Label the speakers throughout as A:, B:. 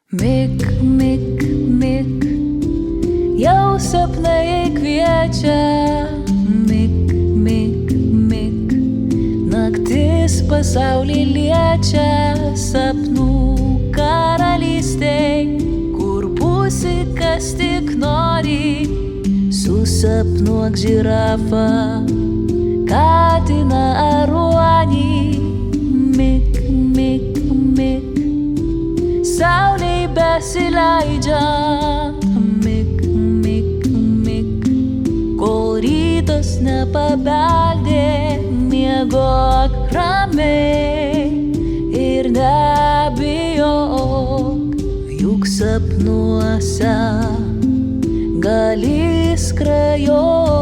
A: Mik, mik, mik, jau sapnai kviečia. Mik, mik, mik, naktis pasaulį liečia. Sapnų karalystėj, kur būsi, kas tik nori. Susapnuok žirafą, katiną ar ruonį. Mik, mik, mik, saulei besileidžiant. Mik, mik, mik, kol rytas nepabeldė. Miegok ramiai ir nebijok, juk sapnuose gali skrajot.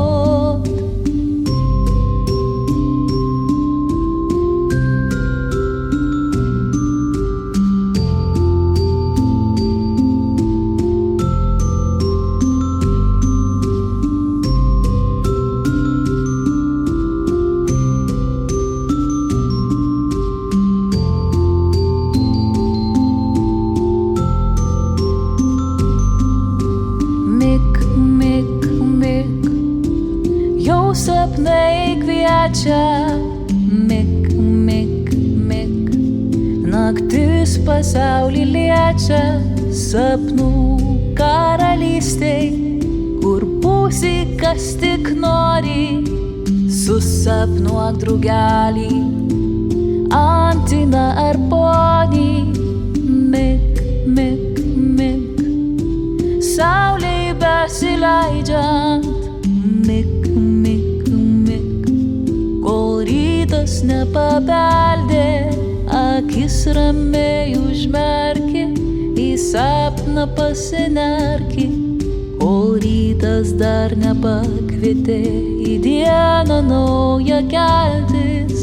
A: Jau sapnai kviečia. Mik, mik, mik, naktis pasaulį liečia. Sapnų karalystėj, kur būsi, kas tik nori. Susapnuok drugelį, antiną ar ponį. Mik, mik, mik, saulei besileidžiant. Mik, mik, mik, kol rytas nepabeldė. Akis ramiai užmerki, į sapną pasinerki. Kol rytas dar nepakvietė į dieną naują keltis.